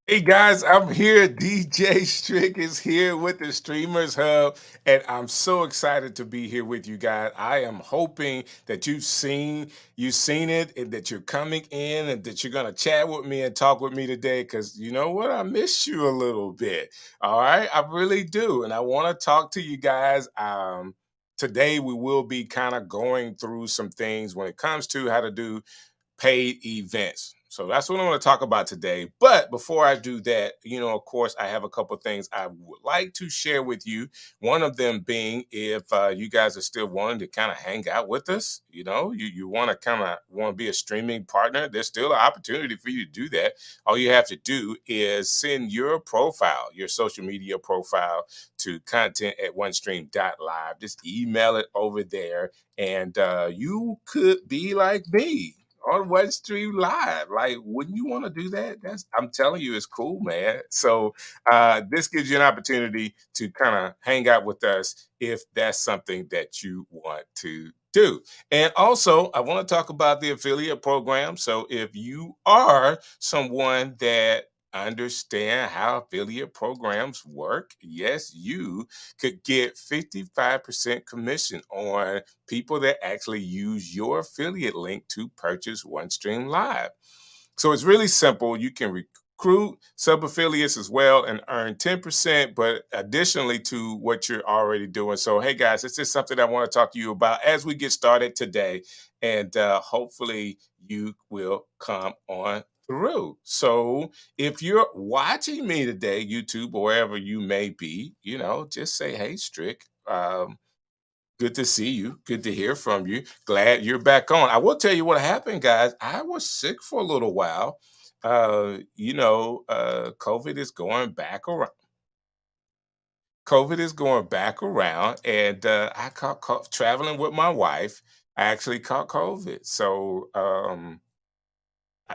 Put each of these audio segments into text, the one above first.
Hey guys, I'm here. DJ Strick is here with the Streamers Hub, and I'm so excited to be here with you guys. I am hoping that you've seen it, and that you're coming in, and that you're gonna chat with me and talk with me today. Because you know what, I miss you a little bit. All right, I really do, and I want to talk to you guys. Today we will be kind of going through some things when it comes to how to do paid events. So that's what I want to talk about today. But before I do that, of course, I have a couple things I would like to share with you. One of them being if you guys are still wanting to kind of hang out with us, you want to be a streaming partner, there's still an opportunity for you to do that. All you have to do is send your profile, your social media profile to content at onestream.live. Just email it over there and you could be like me on OneStream Live. Like, wouldn't you want to do that? I'm telling you, it's cool, man. So this gives you an opportunity to kind of hang out with us if that's something that you want to do. And also, I want to talk about the affiliate program. So if you are someone that understand how affiliate programs work, yes, you could get 55% commission on people that actually use your affiliate link to purchase OneStream Live. So it's really simple. You can recruit sub affiliates as well and earn 10%, but additionally to what you're already doing. So, hey guys, this is something I want to talk to you about as we get started today. And hopefully you will come on through. So, if you're watching me today, YouTube or wherever you may be, just say, hey, Strick. Good to see you. Good to hear from you. Glad you're back on. I will tell you what happened, guys. I was sick for a little while. COVID is going back around. COVID is going back around, and I caught traveling with my wife. I actually caught COVID, so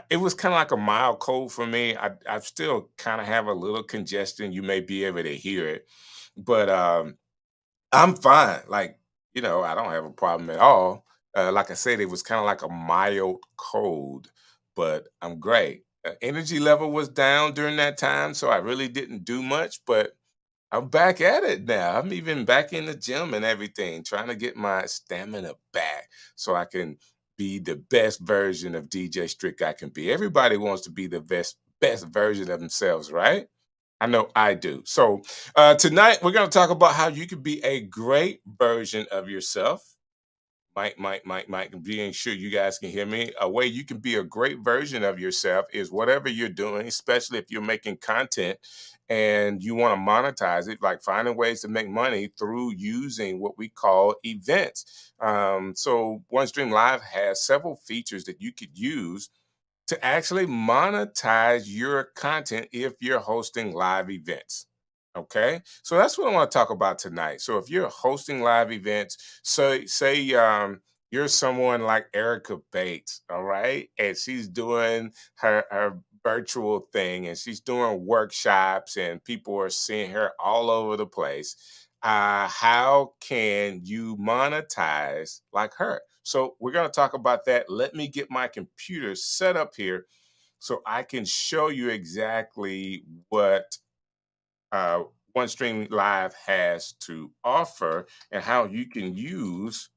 it was kind of like a mild cold for me. I still kind of have a little congestion. You may be able to hear it, but I'm fine. Like, I don't have a problem at all. Like I said, it was kind of like a mild cold, but I'm great. Energy level was down during that time, so I really didn't do much, but I'm back at it now. I'm even back in the gym and everything, trying to get my stamina back so I can be the best version of DJ Strick I can be. Everybody wants to be the best version of themselves, right? I know I do. So tonight we're going to talk about how you can be a great version of yourself. Mike, being sure you guys can hear me. A way you can be a great version of yourself is whatever you're doing, especially if you're making content and you want to monetize it, like finding ways to make money through using what we call events. So OneStream Live has several features that you could use to actually monetize your content if you're hosting live events. Okay, so that's what I want to talk about tonight. So if you're hosting live events, so say you're someone like Erica Bates, all right, and she's doing her virtual thing, and she's doing workshops, and people are seeing her all over the place. How can you monetize like her? So we're going to talk about that. Let me get my computer set up here so I can show you exactly what uh, OneStream Live has to offer and how you can use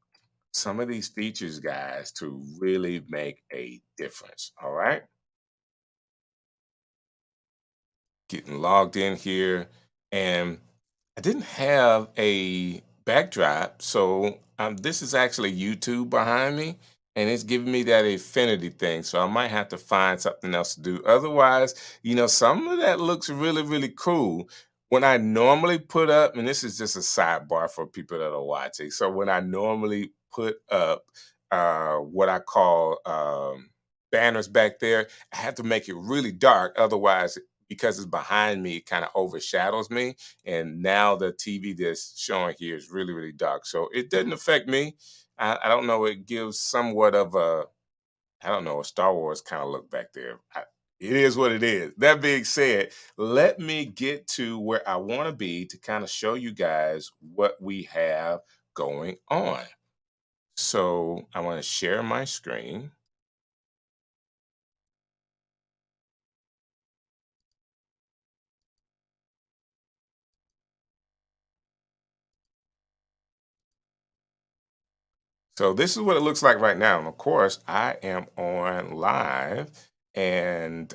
some of these features, guys, to really make a difference. All right. Getting logged in here, and I didn't have a backdrop, so this is actually YouTube behind me, and it's giving me that infinity thing. So I might have to find something else to do. Otherwise, some of that looks really, really cool. When I normally put up, and this is just a sidebar for people that are watching. So when I normally put up what I call banners back there, I have to make it really dark. Otherwise, because it's behind me, it kind of overshadows me. And now the TV that's showing here is really, really dark. So it doesn't affect me. I don't know. It gives somewhat of I don't know, a Star Wars kind of look back there. It is what it is. That being said, let me get to where I want to be to kind of show you guys what we have going on. So I want to share my screen. So this is what it looks like right now. And of course, I am on live, and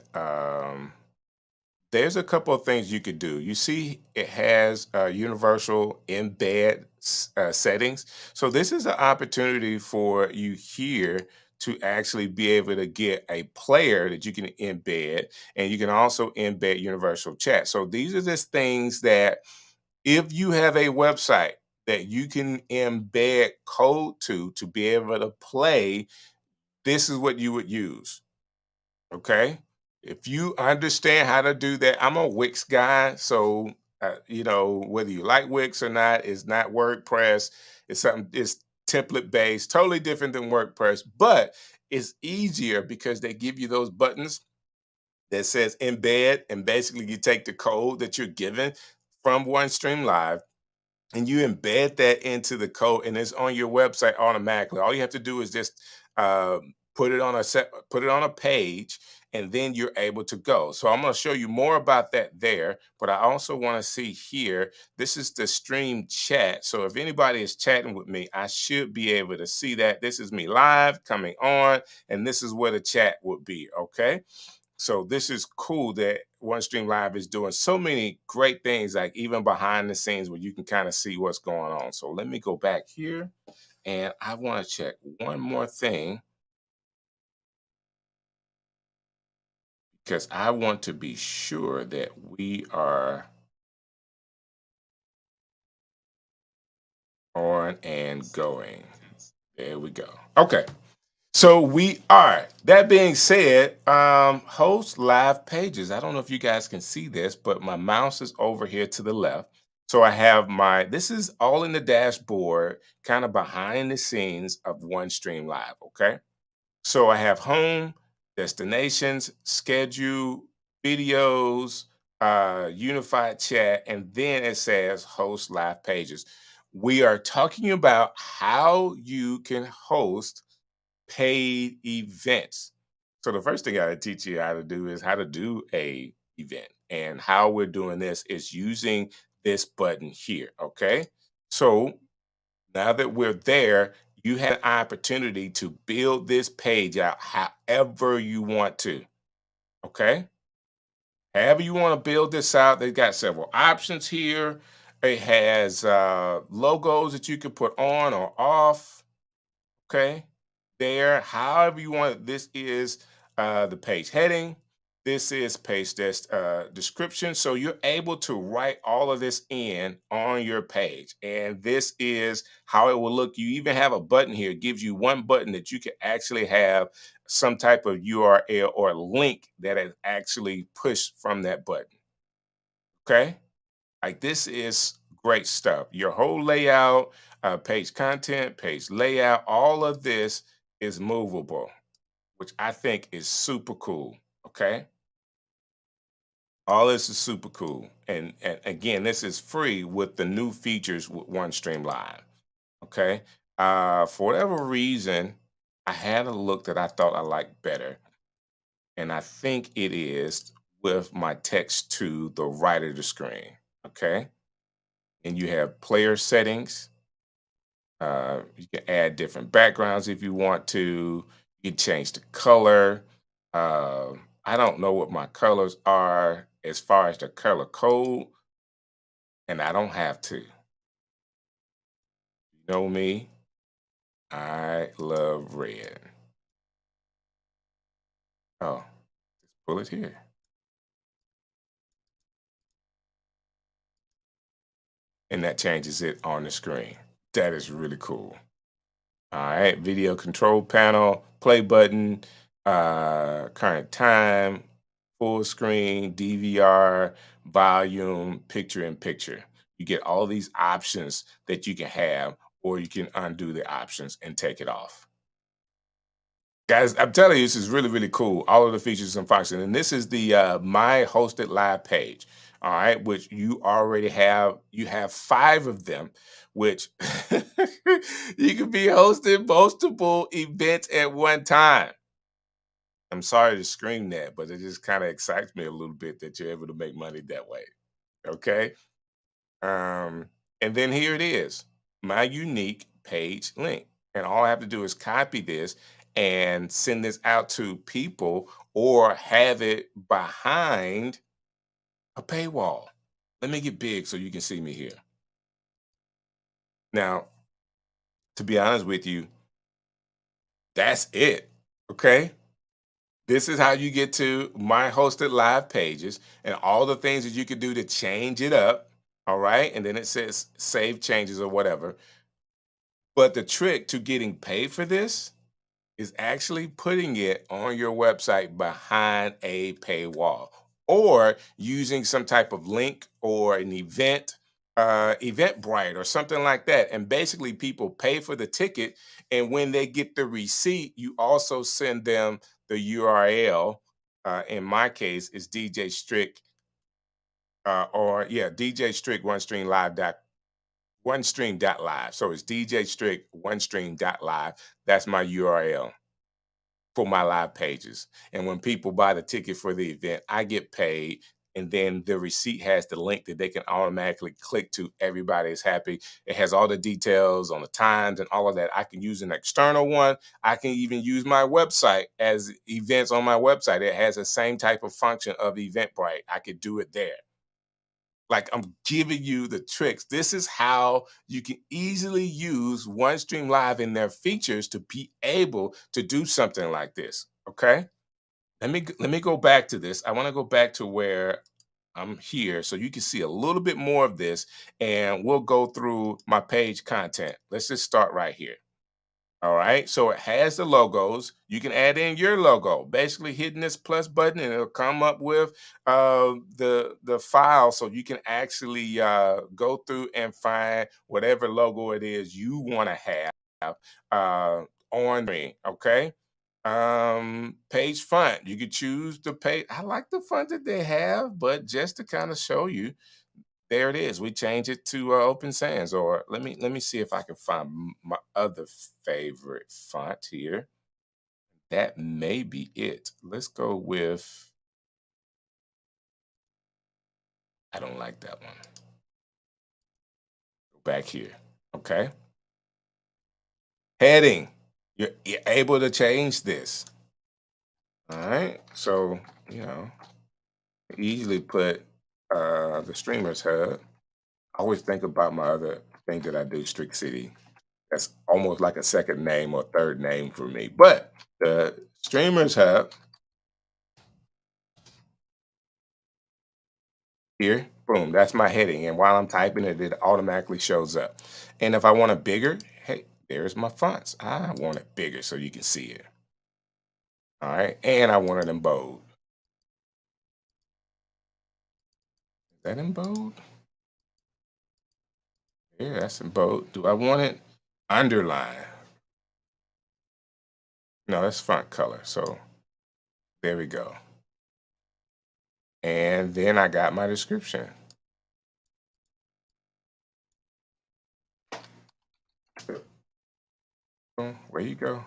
there's a couple of things you could do. You see, it has universal embed settings. So this is an opportunity for you here to actually be able to get a player that you can embed, and you can also embed universal chat. So these are just things that if you have a website that you can embed code to be able to play, this is what you would use. Okay. If you understand how to do that, I'm a Wix guy. So, whether you like Wix or not, it's not WordPress. It's template based, totally different than WordPress, but it's easier because they give you those buttons that says embed. And basically, you take the code that you're given from OneStream Live and you embed that into the code and it's on your website automatically. All you have to do is just put it on a page, and then you're able to go. So I'm going to show you more about that there, but I also want to see here, this is the stream chat. So if anybody is chatting with me, I should be able to see that. This is me live coming on, and this is where the chat would be. Okay. So this is cool that OneStream Live is doing so many great things, like even behind the scenes where you can kind of see what's going on. So let me go back here, and I want to check one more thing because I want to be sure that we are on and going. There we go. Okay. So we are. That being said, host live pages. I don't know if you guys can see this, but my mouse is over here to the left. So I have this is all in the dashboard, kind of behind the scenes of OneStream Live. Okay. So I have home, destinations, schedule, videos, unified chat, and then it says host live pages. We are talking about how you can host paid events. So the first thing I teach you how to do is how to do a event. And how we're doing this is using this button here. Okay. So now that we're there, you have an opportunity to build this page out however you want to. Okay. However you want to build this out, they've got several options here. It has logos that you can put on or off. Okay. There, however you want it. This is the page heading. This is page description. So you're able to write all of this in on your page. And this is how it will look. You even have a button here. It gives you one button that you can actually have some type of URL or link that is actually pushed from that button. Okay. Like this is great stuff. Your whole layout, page content, page layout, all of this is movable, which I think is super cool. Okay. All this is super cool. And again, this is free with the new features with OneStream Live. Okay. For whatever reason, I had a look that I thought I liked better. And I think it is with my text to the right of the screen. Okay. And you have player settings. You can add different backgrounds if you want to. You can change the color. I don't know what my colors are as far as the color code, and I don't have to. You know me, I love red. Oh, just pull it here. And that changes it on the screen. That is really cool. All right, video control panel, play button, current time, full screen, DVR, volume, picture in picture. You get all these options that you can have, or you can undo the options and take it off. Guys, I'm telling you, this is really, really cool. All of the features and functions. And this is the My Hosted Live page. All right, which you already have. You have 5 of them, which you can be hosting multiple events at one time. I'm sorry to scream that, but it just kind of excites me a little bit that you're able to make money that way. Okay. Um, and then here it is, my unique page link. And all I have to do is copy this and send this out to people or have it behind a paywall. Let me get big so you can see me here. Now, to be honest with you, that's it. Okay. This is how you get to my hosted live pages and all the things that you could do to change it up. All right. And then it says save changes or whatever. But the trick to getting paid for this is actually putting it on your website behind a paywall or using some type of link or an Eventbrite or something like that. And basically, people pay for the ticket. And when they get the receipt, you also send them the URL. In my case, is DJ Strick or yeah, DJ Strick OneStream.live. So it's DJ Strick OneStream.live. That's my URL for my live pages. And when people buy the ticket for the event, I get paid. And then the receipt has the link that they can automatically click to. Everybody is happy. It has all the details on the times and all of that. I can use an external one. I can even use my website as events on my website. It has the same type of function of Eventbrite. I could do it there. Like I'm giving you the tricks. This is how you can easily use OneStream Live in their features to be able to do something like this. Okay. Let me go back to this. I want to go back to where I'm here so you can see a little bit more of this and we'll go through my page content. Let's just start right here. All right, so it has the logos. You can add in your logo, basically hitting this plus button, and it'll come up with the file, so you can actually go through and find whatever logo it is you want to have on screen. Okay, page font. You could choose the page. I like the font that they have, but just to kind of show you, there it is. We change it to Open Sans, or let me see if I can find my other favorite font here. That may be it. Let's go with. I don't like that one. Go back here. Okay. Heading. You're able to change this. All right. So easily put the Streamers Hub. I always think about my other thing that I do, Strict City. That's almost like a second name or third name for me. But the Streamers Hub here, boom, that's my heading. And while I'm typing it, it automatically shows up. And if I want it bigger, hey, there's my fonts. I want it bigger so you can see it. All right. And I want it in bold. Is that in bold? Yeah, that's in bold. Do I want it underline? No, that's font color. So there we go. And then I got my description. Boom, where you go.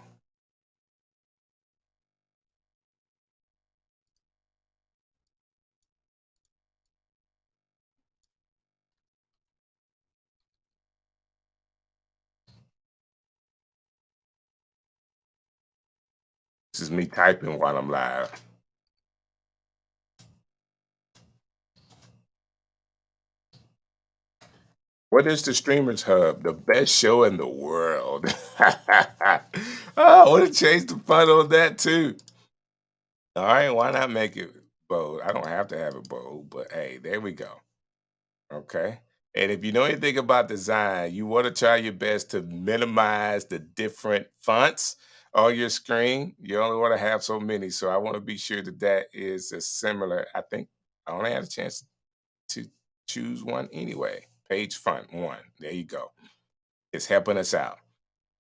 This is me typing while I'm live. What is the Streamers Hub? The best show in the world. Oh, I want to change the fun on that too. All right, why not make it bold? I don't have to have it bold, but hey, there we go. Okay. And if you know anything about design, you want to try your best to minimize the different fonts on your screen. You only want to have so many. So I want to be sure that that is a similar. I think I only had a chance to choose one anyway. Page font one. There you go. It's helping us out.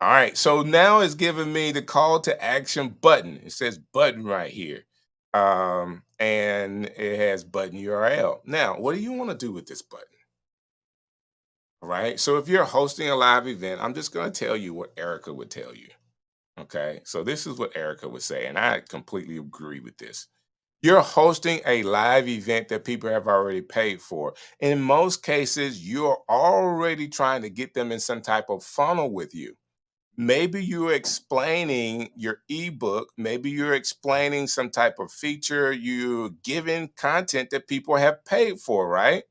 All right. So now it's giving me the call to action button. It says button right here. And it has button URL. Now, what do you want to do with this button? All right. So if you're hosting a live event, I'm just going to tell you what Erica would tell you. Okay. So this is what Erica would say. And I completely agree with this. You're hosting a live event that people have already paid for. In most cases, you're already trying to get them in some type of funnel with you. Maybe you're explaining your ebook, maybe you're explaining some type of feature, you're giving content that people have paid for, right?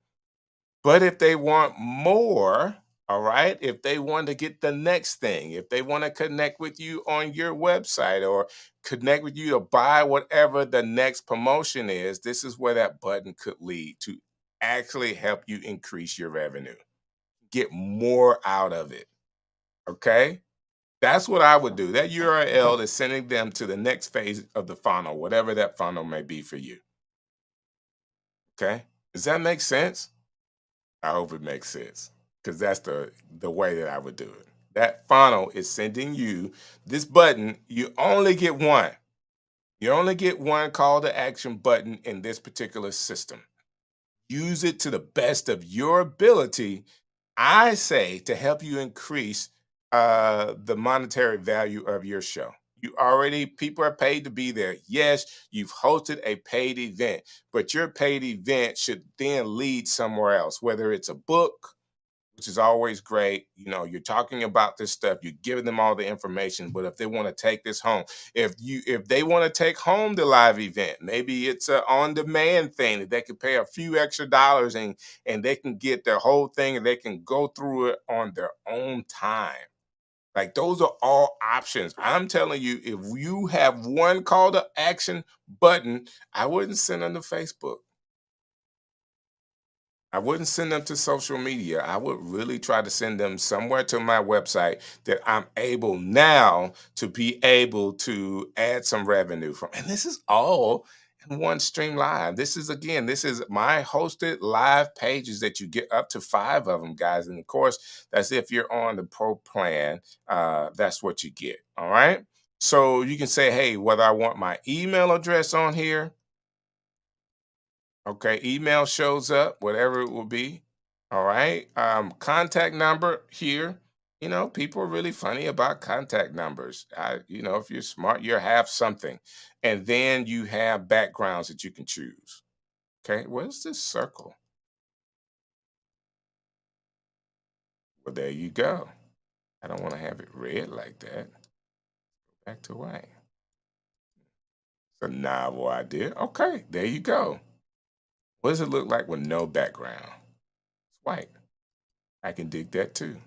But if they want more, all right, if they want to get the next thing, if they want to connect with you on your website or connect with you to buy whatever the next promotion is, this is where that button could lead to actually help you increase your revenue, get more out of it. Okay. That's what I would do. That URL is sending them to the next phase of the funnel, whatever that funnel may be for you. Okay. Does that make sense? I hope it makes sense because that's the way that I would do it. That funnel is sending you this button. You only get one. You only get one call to action button in this particular system. Use it to the best of your ability, I say, to help you increase the monetary value of your show. You already, people are paid to be there. Yes, you've hosted a paid event, but your paid event should then lead somewhere else, whether it's a book, which is always great. You know, you're talking about this stuff, you're giving them all the information, but if they want to take this home, if they want to take home the live event, maybe it's a on-demand thing that they could pay a few extra dollars and they can get their whole thing and they can go through it on their own time. Like those are all options. I'm telling you, if you have one call to action button, I wouldn't send them to Facebook. I wouldn't send them to social media. I would really try to send them somewhere to my website that I'm able now to be able to add some revenue from. And this is all in OneStream Live. This is again, this is my hosted live pages that you get up to 5 of them, guys. And of course, that's if you're on the pro plan. That's what you get. All right. So you can say, hey, whether I want my email address on here. Okay, email shows up, whatever it will be. All right. Contact number here. You know, people are really funny about contact numbers. If you're smart, you have something. And then you have backgrounds that you can choose. Okay, where's this circle? Well, there you go. I don't want to have it red like that. Back to white. It's a novel idea. Okay, there you go. What does it look like with no background? It's white. I can dig that too.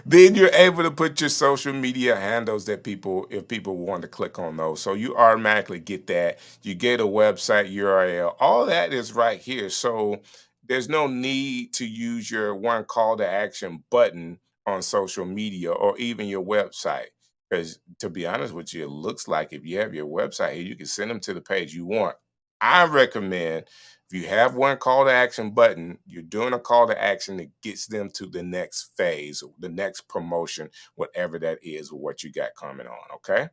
Then you're able to put your social media handles that people, if people want to click on those. So you automatically get that. You get a website URL. All that is right here. So there's no need to use your one call to action button on social media or even your website. Because to be honest with you, it looks like if you have your website here, you can send them to the page you want. I recommend if you have one call to action button, you're doing a call to action that gets them to the next phase, or the next promotion, whatever that is, or what you got coming on. Okay.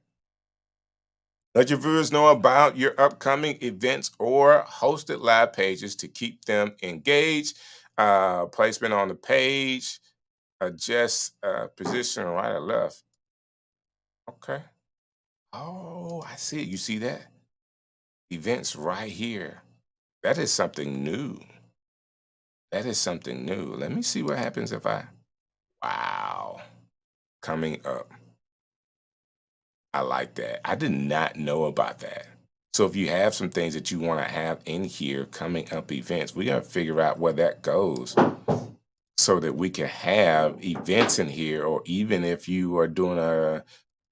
Let your viewers know about your upcoming events or hosted live pages to keep them engaged. Placement on the page, adjust position right or left. Okay. Oh, I see it. You see that? Events right here. That is something new. That is something new. Let me see what happens if I. Wow. Coming up. I like that. I did not know about that. So if you have some things that you want to have in here coming up events, we got to figure out where that goes so that we can have events in here. Or even if you are doing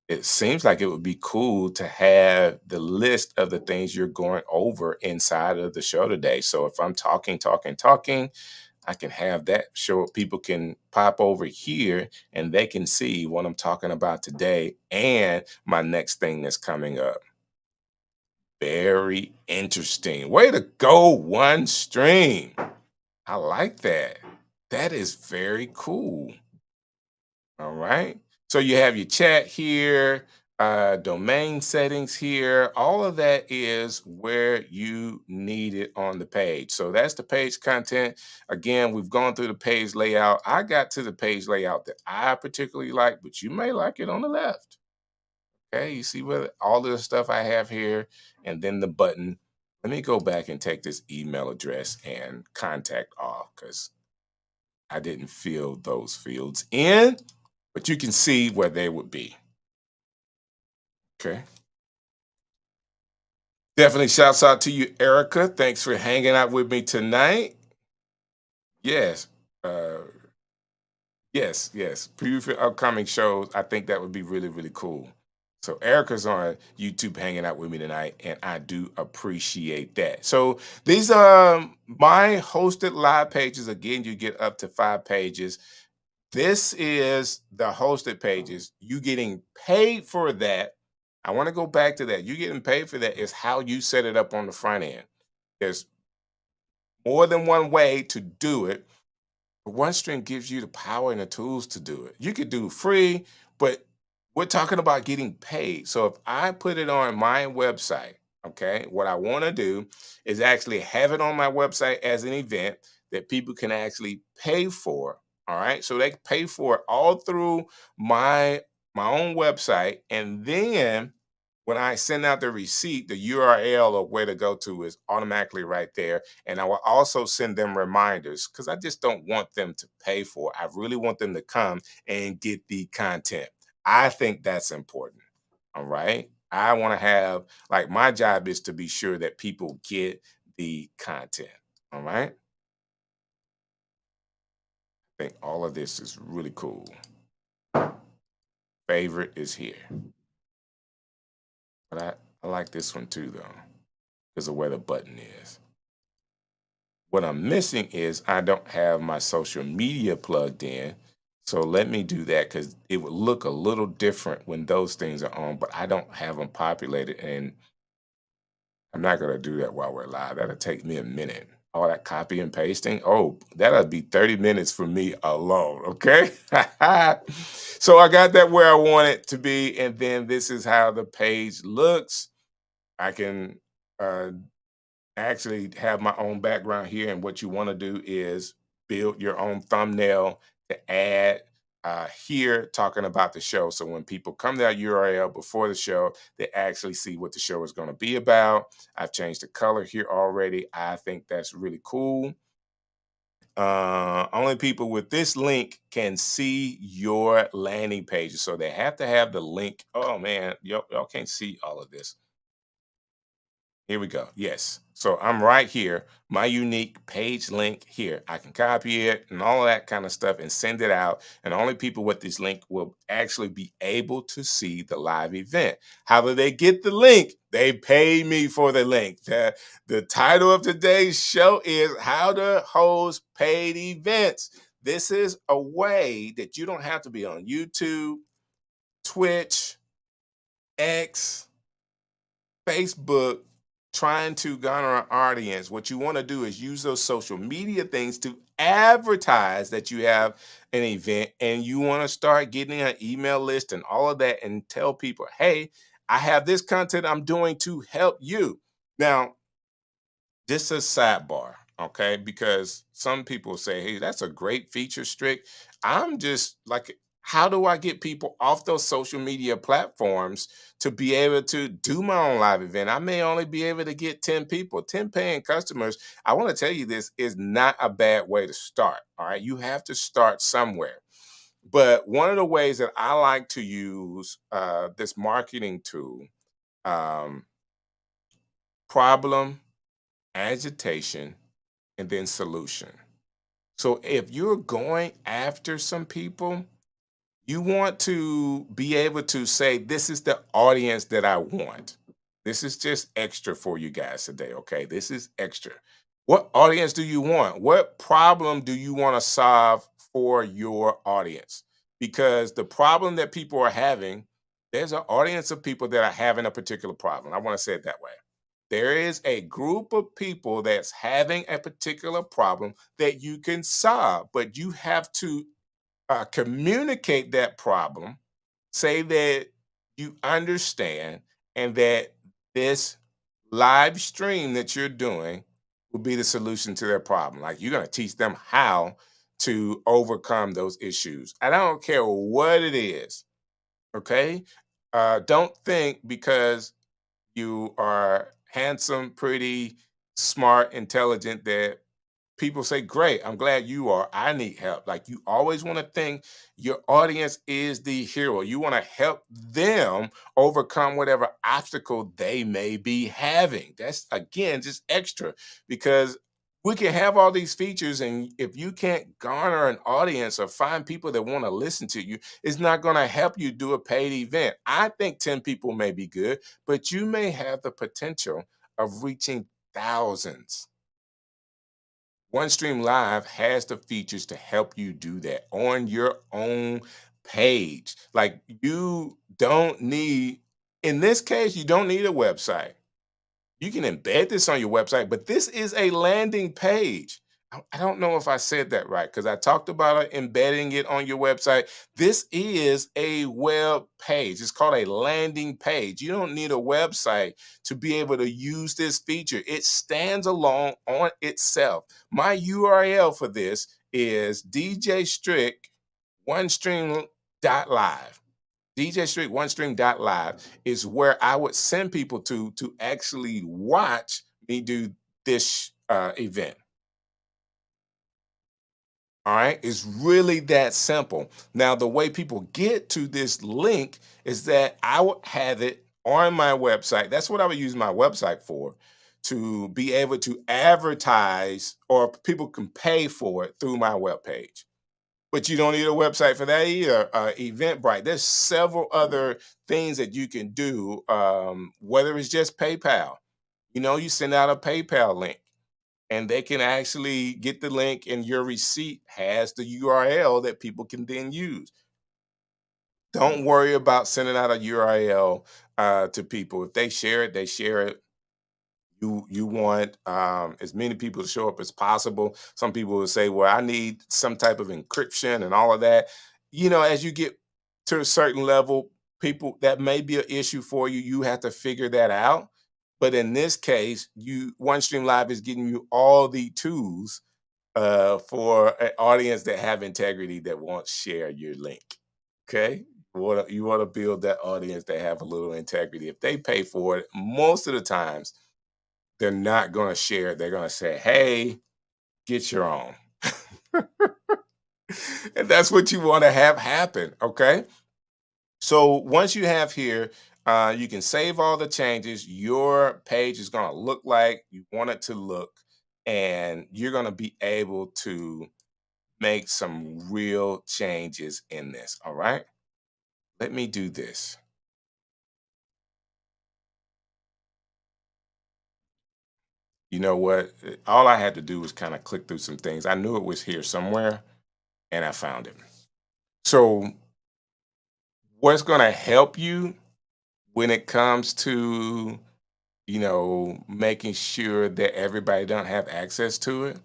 it seems like it would be cool to have the list of the things you're going over inside of the show today. So if I'm talking, I can have that show. People can pop over here and they can see what I'm talking about today and my next thing that's coming up. Very interesting. Way to go, One Stream. I like that. That is very cool. All right. So you have your chat here, domain settings here. All of that is where you need it on the page. So that's the page content. Again, we've gone through the page layout. I got to the page layout that I particularly like, but you may like it on the left. Okay. You see what all the stuff I have here and then the button. Let me go back and take this email address and contact off because I didn't fill those fields in, but you can see where they would be. Okay. Definitely shouts out to you, Erica. Thanks for hanging out with me tonight. Yes. Uh, yes. Preview for upcoming shows. I think that would be really, really cool. So Erica's on YouTube hanging out with me tonight, and I do appreciate that. So these are my hosted live pages. Again, you get up to 5 pages. This is the hosted pages. You getting paid for that. I want to go back to that. You getting paid for that is how you set it up on the front end. There's more than one way to do it. But OneStream gives you the power and the tools to do it. You could do free, but we're talking about getting paid. So if I put it on my website, okay, what I want to do is actually have it on my website as an event that people can actually pay for. All right. So they can pay for it all through my my own website. And then when I send out the receipt, the URL or where to go to is automatically right there. And I will also send them reminders because I just don't want them to pay for it. I really want them to come and get the content. I think that's important. All right. I want to have, like, my job is to be sure that people get the content. All right. I think all of this is really cool. Favorite is here. But I like this one too, though, because of where the button is. What I'm missing is I don't have my social media plugged in. So let me do that because it would look a little different when those things are on, but I don't have them populated. And I'm not going to do that while we're live. That'll take me a minute. All that copy and pasting. Oh, that'll be 30 minutes for me alone. Okay. So I got that where I want it to be. And then this is how the page looks. I can uh, actually have my own background here. And what you want to do is build your own thumbnail to add here talking about the show. So when people come to that URL before the show, they actually see what the show is going to be about. I've changed the color here already. I think that's really cool. Only people with this link can see your landing pages. So they have to have the link. Oh man, y'all can't see all of this. Here we go. Yes. So I'm right here, my unique page link here. I can copy it and all of that kind of stuff and send it out. And only people with this link will actually be able to see the live event. How do they get the link? They pay me for the link. The title of today's show is How to Host Paid Events. This is a way that you don't have to be on YouTube, Twitch, X, Facebook trying to garner an audience. What you want to do is use those social media things to advertise that you have an event and you want to start getting an email list and all of that and tell people, hey, I have this content I'm doing to help you. Now, this is sidebar, okay? Because some people say, hey, that's a great feature, Strict. I'm just like, how do I get people off those social media platforms to be able to do my own live event? I may only be able to get 10 people, 10 paying customers. I want to tell you this is not a bad way to start. All right. You have to start somewhere. But one of the ways that I like to use this marketing tool, um, problem, agitation, and then solution. So if you're going after some people, you want to be able to say, this is the audience that I want. This is just extra for you guys today. Okay. This is extra. What audience do you want? What problem do you want to solve for your audience? Because the problem that people are having, there's an audience of people that are having a particular problem. I want to say it that way. There is a group of people that's having a particular problem that you can solve, but you have to communicate that problem, say that you understand, and that this live stream that you're doing will be the solution to their problem. Like, you're going to teach them how to overcome those issues. And I don't care what it is. Okay. Don't think because you are handsome, pretty, smart, intelligent that people say, "Great, I'm glad you are. I need help." Like you always want to think your audience is the hero. You want to help them overcome whatever obstacle they may be having. That's again just extra because we can have all these features, and if you can't garner an audience or find people that want to listen to you, it's not going to help you do a paid event. I think 10 people may be good, but you may have the potential of reaching thousands. OneStream Live has the features to help you do that on your own page. Like you don't need, in this case, you don't need a website. You can embed this on your website, but this is a landing page. I don't know if I said that right because I talked about embedding it on your website. This is a web page. It's called a landing page. You don't need a website to be able to use this feature. It stands alone on itself. My URL for this is DJ Strick OneStream.live. DJ Street OneStream.live is where I would send people to actually watch me do this event. All right, it's really that simple. Now, the way people get to this link is that I would have it on my website. That's what I would use my website for, to be able to advertise, or people can pay for it through my webpage. But you don't need a website for that either. Eventbrite. There's several other things that you can do. Whether it's just PayPal, you send out a PayPal link, and they can actually get the link, and your receipt has the URL that people can then use. Don't worry about sending out a URL to people. If they share it, they share it. You want as many people to show up as possible. Some people will say, "Well, I need some type of encryption and all of that." As you get to a certain level, people that may be an issue for you. You have to figure that out. But in this case, OneStream Live is getting you all the tools for an audience that have integrity that won't share your link. Okay. You want to build that audience that have a little integrity. If they pay for it, most of the times they're not going to share it. They're going to say, "Hey, get your own." And that's what you want to have happen. Okay. So once you have here, you can save all the changes. Your page is going to look like you want it to look, and you're going to be able to make some real changes in this. All right. Let me do this. You know what? All I had to do was kind of click through some things. I knew it was here somewhere, and I found it. So what's going to help you when it comes to making sure that everybody don't have access to it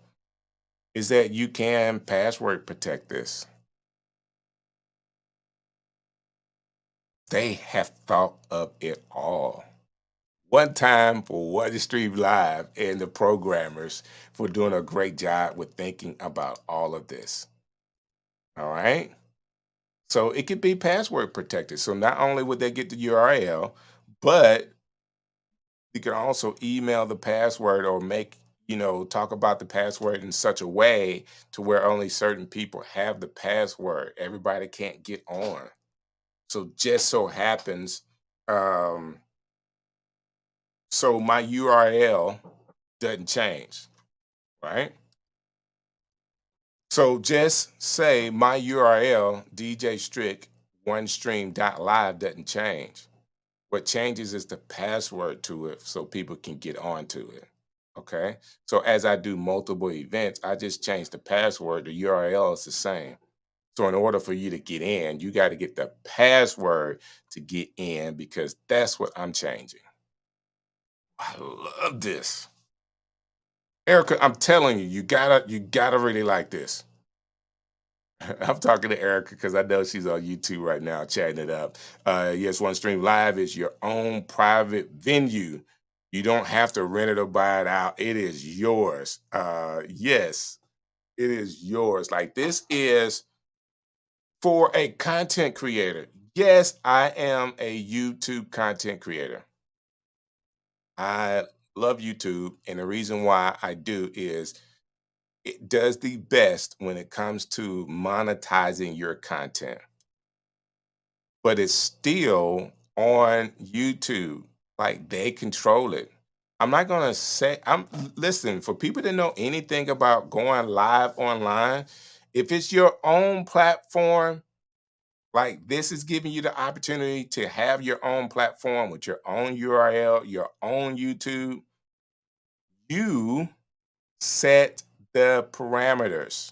is that you can password protect this. They have thought of it all. One time for OneStream Live and the programmers for doing a great job with thinking about all of this. All right. So it could be password protected. So not only would they get the URL, but you can also email the password or talk about the password in such a way to where only certain people have the password. Everybody can't get on. So just so happens, um, so my URL doesn't change, right? So just say my URL, DJ Strick, OneStream.live doesn't change. What changes is the password to it so people can get onto it. Okay. So as I do multiple events, I just change the password. The URL is the same. So in order for you to get in, you got to get the password to get in because that's what I'm changing. I love this. Erica, I'm telling you, you gotta really like this. I'm talking to Erica because I know she's on YouTube right now chatting it up. Yes, OneStream Live is your own private venue. You don't have to rent it or buy it out. It is yours. Yes, it is yours. Like this is for a content creator. Yes, I am a YouTube content creator. I love YouTube, and the reason why I do is It does the best when it comes to monetizing your content, but it's still on YouTube. Like they control it. I'm not gonna say listen, for people that know anything about going live online, if it's your own platform, like this is giving you the opportunity to have your own platform with your own URL, your own YouTube. You set the parameters.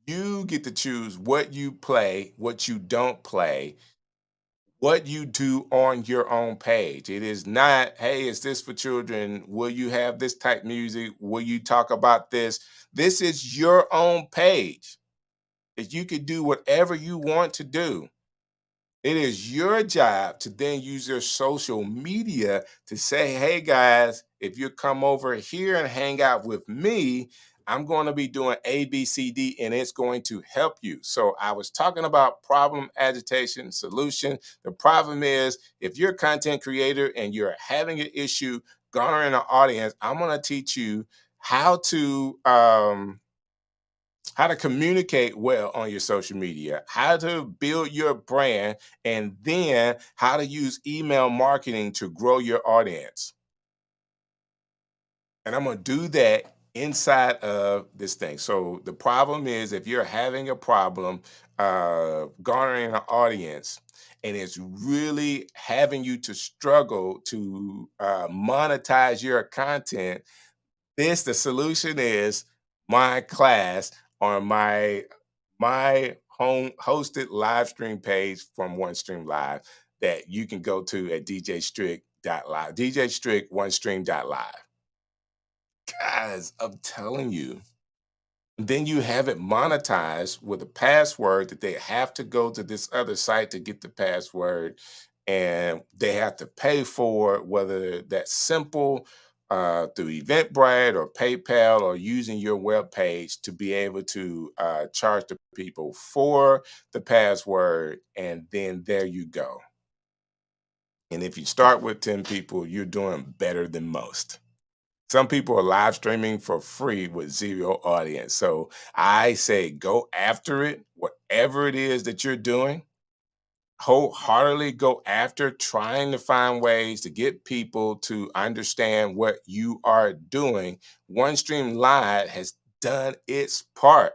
You get to choose what you play, what you don't play, what you do on your own page. It is not, hey, is this for children? Will you have this type music? Will you talk about this? This is your own page that you could do whatever you want to do. It is your job to then use your social media to say, hey guys, if you come over here and hang out with me, I'm going to be doing A, B, C, D, and it's going to help you. So I was talking about problem, agitation, solution. The problem is if you're a content creator and you're having an issue garnering an audience, I'm going to teach you how to communicate well on your social media, how to build your brand, and then how to use email marketing to grow your audience. And I'm going to do that inside of this thing. So the problem is if you're having a problem garnering an audience and it's really having you to struggle to monetize your content, the solution is my class on my home hosted live stream page from OneStream Live that you can go to at djstrick.live, djstrick1stream.live. Guys, I'm telling you. Then you have it monetized with a password that they have to go to this other site to get the password, and they have to pay for it, whether that's simple through Eventbrite or PayPal or using your web page to be able to charge the people for the password, and then there you go. And if you start with 10 people, you're doing better than most. Some people are live streaming for free with zero audience. So I say go after it, whatever it is that you're doing. Wholeheartedly go after trying to find ways to get people to understand what you are doing. OneStream Live has done its part.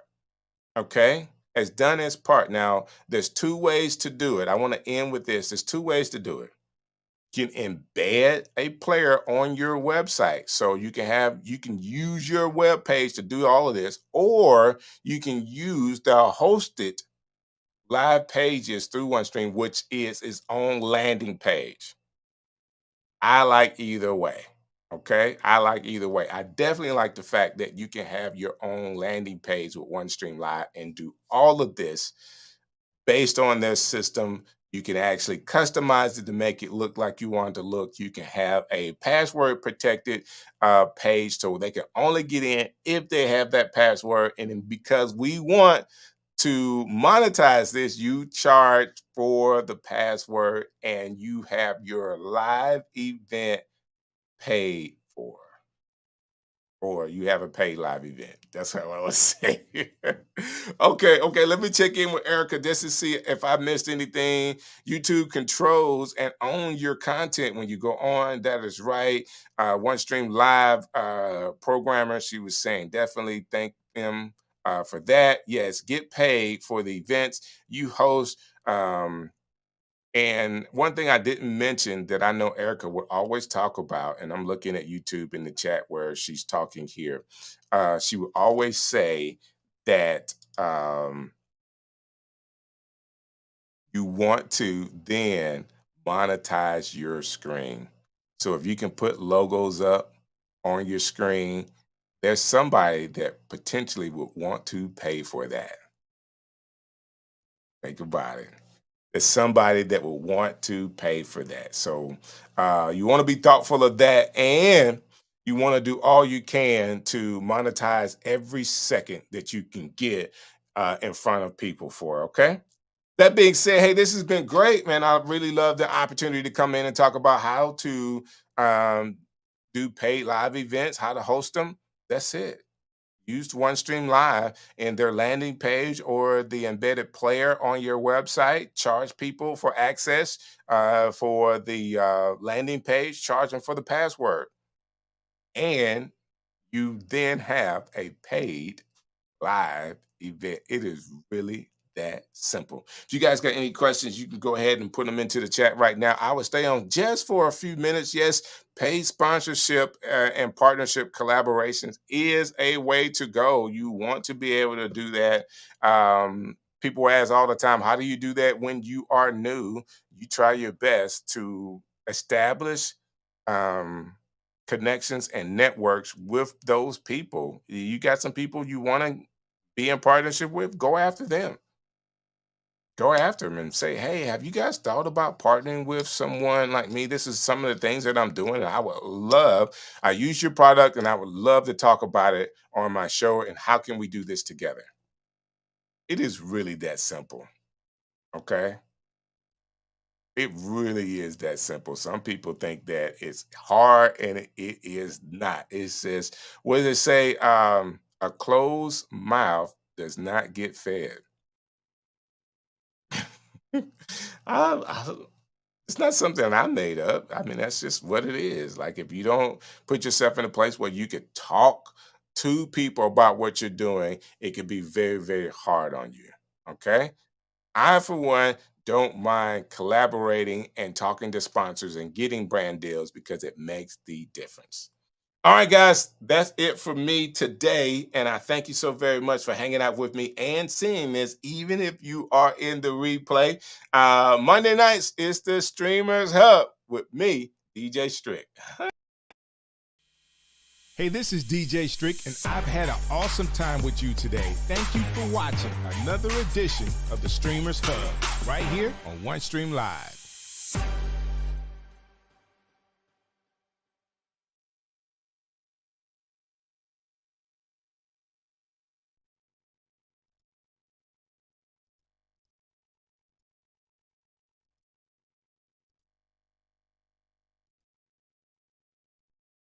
Okay. Has done its part. Now, there's two ways to do it. I want to end with this. There's two ways to do it. You can embed a player on your website, so you can use your web page to do all of this, or you can use the hosted live pages through OneStream, which is its own landing page. I like either way. Okay, I like either way. I definitely like the fact that you can have your own landing page with OneStream Live and do all of this based on their system. You can actually customize it to make it look like you want it to look. You can have a password protected page so they can only get in if they have that password. And then because we want to monetize this, you charge for the password and you have your live event paid for, or you have a paid live event. That's how I would say it. Okay, let me check in with Erica just to see if I missed anything. YouTube controls and own your content when you go on. That is right. OneStream Live programmer, she was saying, definitely thank them for that. Yes, get paid for the events you host. And one thing I didn't mention that I know Erica would always talk about, and I'm looking at YouTube in the chat where she's talking here. She would always say that you want to then monetize your screen. So if you can put logos up on your screen, there's somebody that potentially would want to pay for that. Think about it. It's somebody that will want to pay for that. So you want to be thoughtful of that, and you want to do all you can to monetize every second that you can get in front of people for. Okay. That being said, hey, this has been great, man. I really love the opportunity to come in and talk about how to um, do paid live events, how to host them. That's it. Use OneStream Live in their landing page or the embedded player on your website. Charge people for access for the landing page, charge them for the password. And you then have a paid live event. It is really that simple. If you guys got any questions, you can go ahead and put them into the chat right now. I will stay on just for a few minutes. Yes, paid sponsorship and partnership collaborations is a way to go. You want to be able to do that. People ask all the time, how do you do that when you are new? You try your best to establish um, connections and networks with those people. You got some people you want to be in partnership with, go after them. Go after them and say, hey, have you guys thought about partnering with someone like me? This is some of the things that I'm doing. And I use your product and I would love to talk about it on my show. And how can we do this together? It is really that simple. Okay. It really is that simple. Some people think that it's hard, and it is not. It says, what does it say? A closed mouth does not get fed. I, it's not something I made up. I mean, that's just what it is. Like, if you don't put yourself in a place where you could talk to people about what you're doing, it could be very, very hard on you. Okay. I, for one, don't mind collaborating and talking to sponsors and getting brand deals because it makes the difference. All right, guys, that's it for me today. And I thank you so very much for hanging out with me and seeing this, even if you are in the replay. Monday nights is the Streamers Hub with me, DJ Strick. Hey, this is DJ Strick, and I've had an awesome time with you today. Thank you for watching another edition of the Streamers Hub right here on OneStream Live.